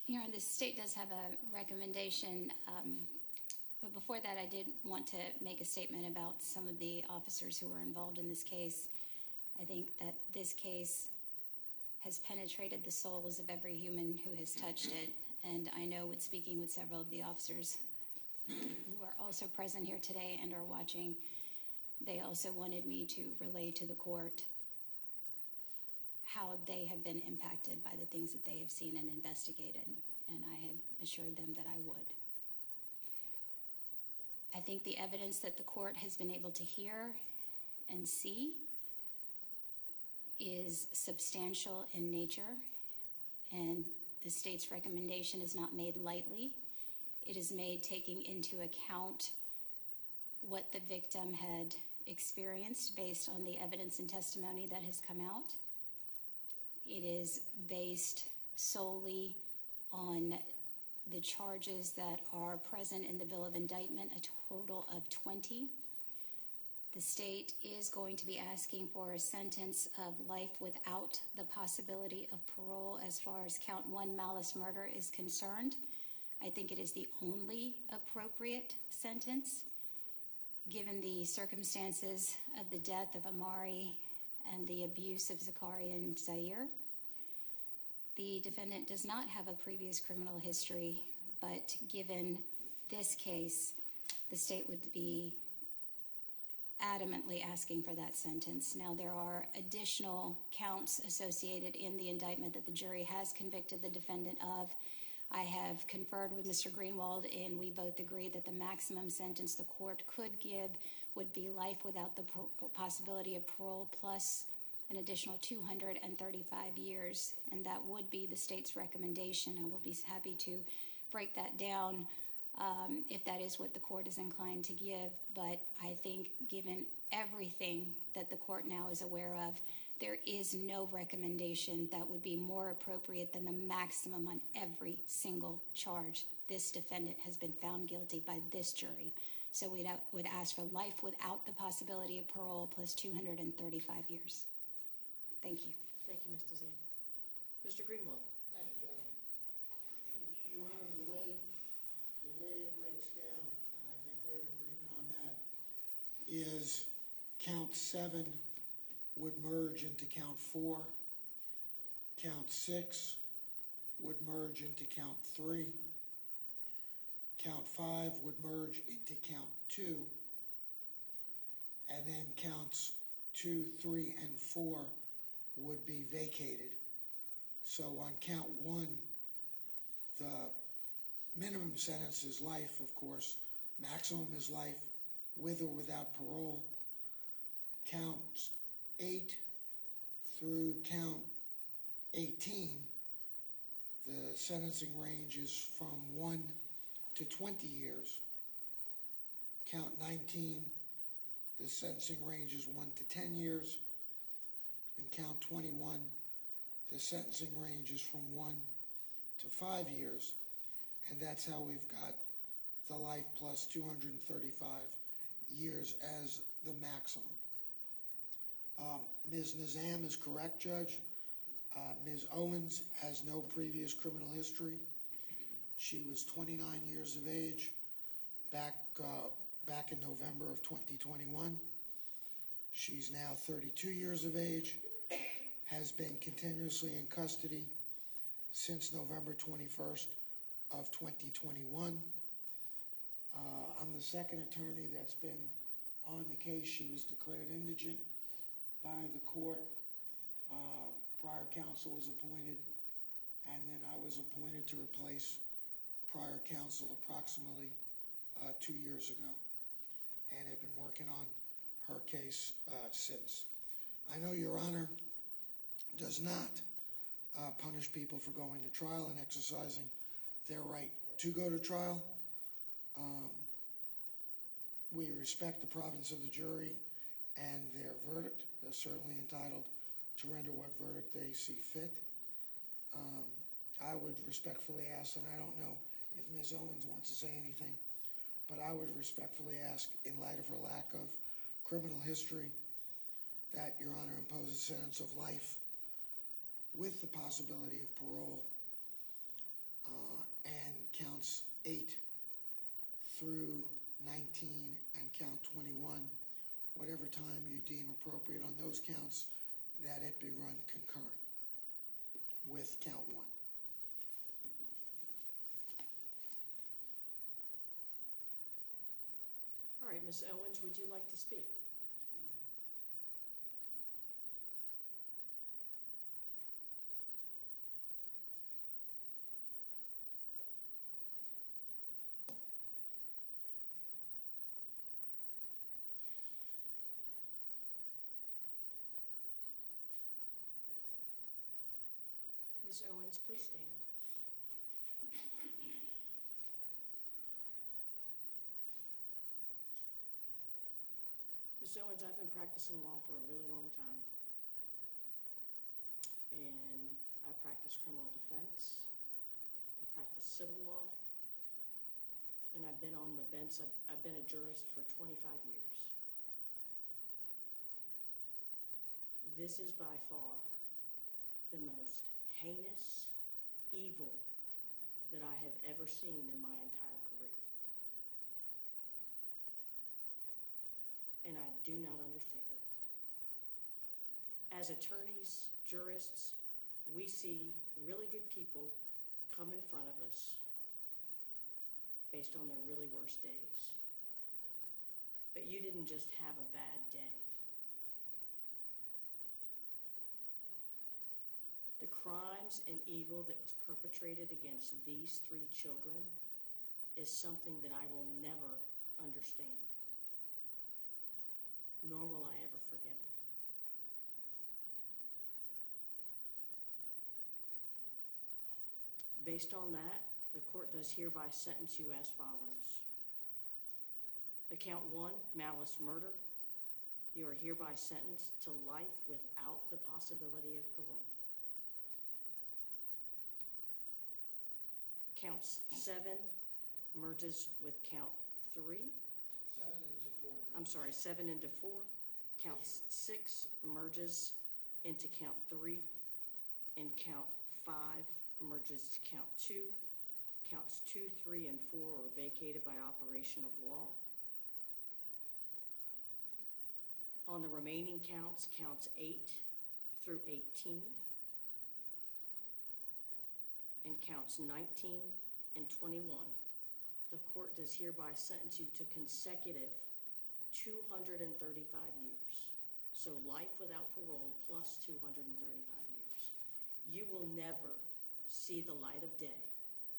Your Honor, the state does have a recommendation, but before that I did want to make a statement about some of the officers who were involved in this case. I think that this case has penetrated the souls of every human who has touched it, and I know with speaking with several of the officers who are also present here today and are watching, they also wanted me to relay to the court how they have been impacted by the things that they have seen and investigated, and I had assured them that I would. I think the evidence that the court has been able to hear and see is substantial in nature, and the state's recommendation is not made lightly. It is made taking into account what the victim had experienced based on the evidence and testimony that has come out. It is based solely on the charges that are present in the bill of indictment, a total of 20. The state is going to be asking for a sentence of life without the possibility of parole as far as count 1 malice murder is concerned. I think it is the only appropriate sentence given the circumstances of the death of Amari and the abuse of Zakaria and Zaire. The defendant does not have a previous criminal history, but given this case, the state would be adamantly asking for that sentence. Now, there are additional counts associated in the indictment that the jury has convicted the defendant of. I have conferred with Mr. Greenwald, and we both agree that the maximum sentence the court could give would be life without the possibility of parole plus an additional 235 years, and that would be the state's recommendation. I will be happy to break that down if that is what the court is inclined to give, but I think given everything that the court now is aware of, there is no recommendation that would be more appropriate than the maximum on every single charge. This defendant has been found guilty by this jury. So we would ask for life without the possibility of parole plus 235 years. Thank you. Thank you, Ms. Dazim. Mr. Greenwald. Thank you, Judge. Your Honor, the way it breaks down, and I think we're in agreement on that, is count 7 would merge into count 4, count 6 would merge into count 3, count 5 would merge into count 2, and then counts 2, 3, and 4 would be vacated. So on count 1, the minimum sentence is life, of course. Maximum is life with or without parole. Counts 8 through count 18, the sentencing range is from 1 to 20 years. Count 19, the sentencing range is 1 to 10 years. And count 21, the sentencing range is from 1 to 5 years. And that's how we've got the life plus 235 years as the maximum. Ms. Nizam is correct, Judge. Ms. Owens has no previous criminal history. She was 29 years of age back in November of 2021. She's now 32 years of age, has been continuously in custody since November 21st of 2021. I'm the second attorney that's been on the case. She was declared indigent by the court. Prior counsel was appointed, and then I was appointed to replace prior counsel approximately 2 years ago, and have been working on her case since. I know Your Honor does not punish people for going to trial and exercising their right to go to trial. We respect the province of the jury and their verdict. They're certainly entitled to render what verdict they see fit. I would respectfully ask, and I don't know if Ms. Owens wants to say anything, but I would respectfully ask, in light of her lack of criminal history, that Your Honor impose a sentence of life with the possibility of parole those counts, that it be run concurrent with count 1. All right, Ms. Owens, would you like to speak? Ms. Owens, please stand. Ms. Owens, I've been practicing law for a really long time. And I practice criminal defense. I practice civil law. And I've been on the bench. I've been a jurist for 25 years. This is by far the most heinous evil that I have ever seen in my entire career. And I do not understand it. As attorneys, jurists, we see really good people come in front of us based on their really worst days. But you didn't just have a bad day. The crimes and evil that was perpetrated against these 3 children is something that I will never understand, nor will I ever forget it. Based on that, the court does hereby sentence you as follows. Account 1, malice murder. You are hereby sentenced to life without the possibility of parole. Count 7 merges with count 3. 7 into 4. I'm sorry, 7 into 4. Count 6 merges into count 3. And count 5 merges to count 2. Counts 2, 3, and 4 are vacated by operation of law. On the remaining counts, counts 8 through 18. And counts 19 and 21, the court does hereby sentence you to consecutive 235 years. So life without parole plus 235 years. You will never see the light of day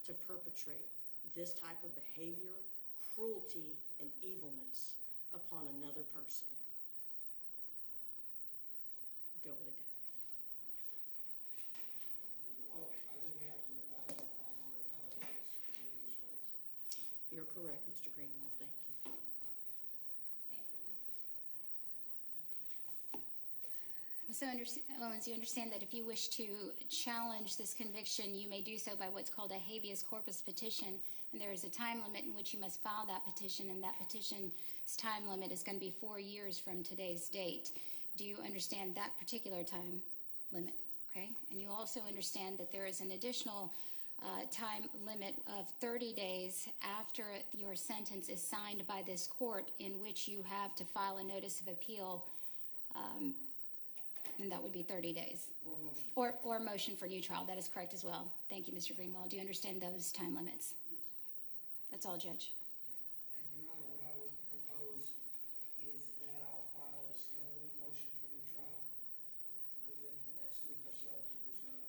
to perpetrate this type of behavior, cruelty, and evilness upon another person. Go with a deputy. You're correct, Mr. Greenwald. Thank you. Ms. Owens, you understand that if you wish to challenge this conviction, you may do so by what's called a habeas corpus petition, and there is a time limit in which you must file that petition, and that petition's time limit is going to be 4 years from today's date. Do you understand that particular time limit? Okay, and you also understand that there is an additional time limit of 30 days after your sentence is signed by this court in which you have to file a notice of appeal, and that would be 30 days. Or motion for new trial. That is correct as well. Thank you, Mr. Greenwald. Do you understand those time limits? Yes. That's all, Judge. And Your Honor, what I would propose is that I'll file a skeletal motion for new trial within the next week or so to preserve